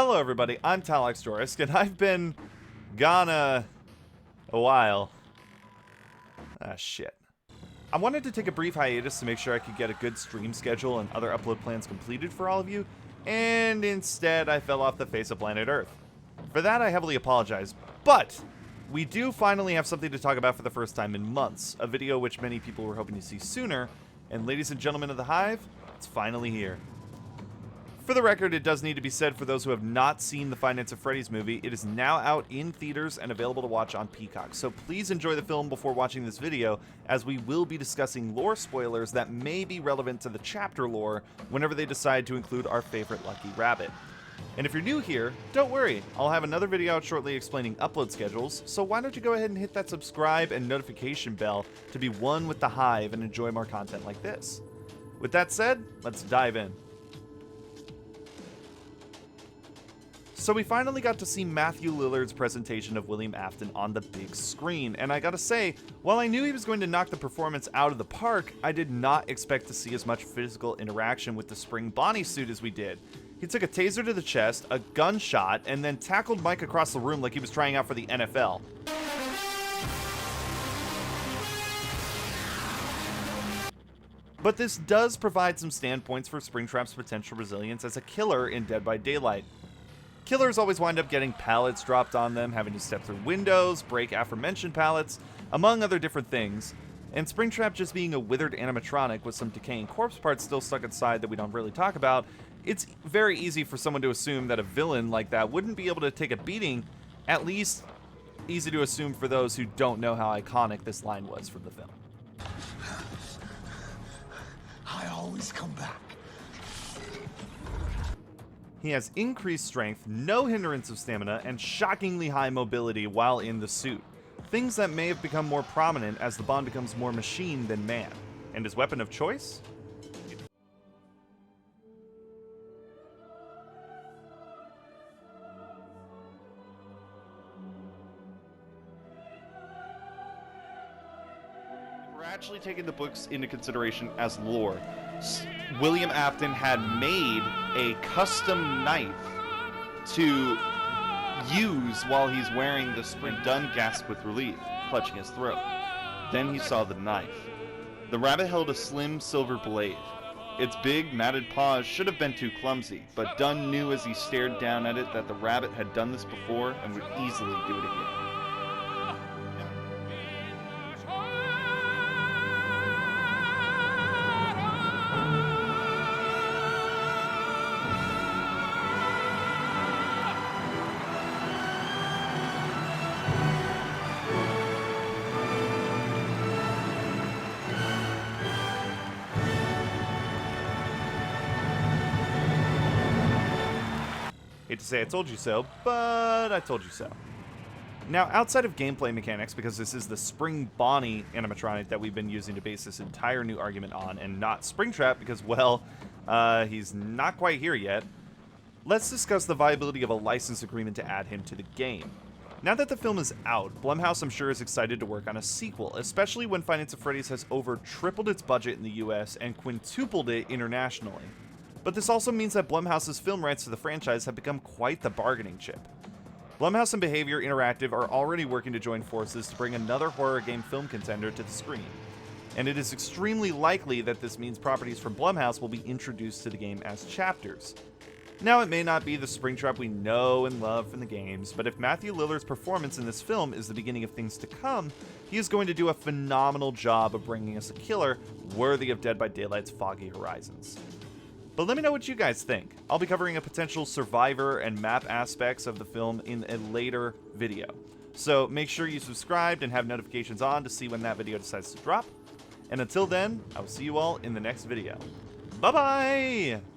Hello everybody, I'm Tallox Jorisk, and I've been gone a while. Shit. I wanted to take a brief hiatus to make sure I could get a good stream schedule and other upload plans completed for all of you, and instead I fell off the face of planet Earth. For that I heavily apologize, but we do finally have something to talk about for the first time in months, a video which many people were hoping to see sooner, and ladies and gentlemen of the Hive, it's finally here. For the record, it does need to be said for those who have not seen the Five Nights at Freddy's movie, it is now out in theaters and available to watch on Peacock. So please enjoy the film before watching this video, as we will be discussing lore spoilers that may be relevant to the chapter lore whenever they decide to include our favorite Lucky Rabbit. And if you're new here, don't worry, I'll have another video out shortly explaining upload schedules, so why don't you go ahead and hit that subscribe and notification bell to be one with the Hive and enjoy more content like this. With that said, let's dive in. So we finally got to see Matthew Lillard's presentation of William Afton on the big screen, and I gotta say, while I knew he was going to knock the performance out of the park, I did not expect to see as much physical interaction with the Spring Bonnie suit as we did. He took a taser to the chest, a gunshot, and then tackled Mike across the room like he was trying out for the NFL. But this does provide some standpoints for Springtrap's potential resilience as a killer in Dead by Daylight. Killers always wind up getting pallets dropped on them, having to step through windows, break aforementioned pallets, among other different things. And Springtrap just being a withered animatronic with some decaying corpse parts still stuck inside that we don't really talk about, it's very easy for someone to assume that a villain like that wouldn't be able to take a beating, at least easy to assume for those who don't know how iconic this line was from the film. I always come back. He has increased strength, no hindrance of stamina, and shockingly high mobility while in the suit. Things that may have become more prominent as the Bond becomes more machine than man. And his weapon of choice? We're actually taking the books into consideration as lore. William Afton had made a custom knife to use while he's wearing the spring. Dunn gasped with relief, clutching his throat. Then he saw the knife. The rabbit held a slim silver blade. Its big, matted paws should have been too clumsy, but Dunn knew as he stared down at it that the rabbit had done this before and would easily do it again. Hate to say I told you so, but I told you so. Now, outside of gameplay mechanics, because this is the Spring Bonnie animatronic that we've been using to base this entire new argument on, and not Springtrap because, well, he's not quite here yet, let's discuss the viability of a license agreement to add him to the game. Now that the film is out, Blumhouse I'm sure is excited to work on a sequel, especially when Five Nights at Freddy's has over tripled its budget in the US and quintupled it internationally. But this also means that Blumhouse's film rights to the franchise have become quite the bargaining chip. Blumhouse and Behavior Interactive are already working to join forces to bring another horror game film contender to the screen. And it is extremely likely that this means properties from Blumhouse will be introduced to the game as chapters. Now, it may not be the Springtrap we know and love from the games, but if Matthew Lillard's performance in this film is the beginning of things to come, he is going to do a phenomenal job of bringing us a killer worthy of Dead by Daylight's foggy horizons. But let me know what you guys think. I'll be covering a potential survivor and map aspects of the film in a later video. So make sure you subscribed and have notifications on to see when that video decides to drop. And until then, I will see you all in the next video. Bye-bye!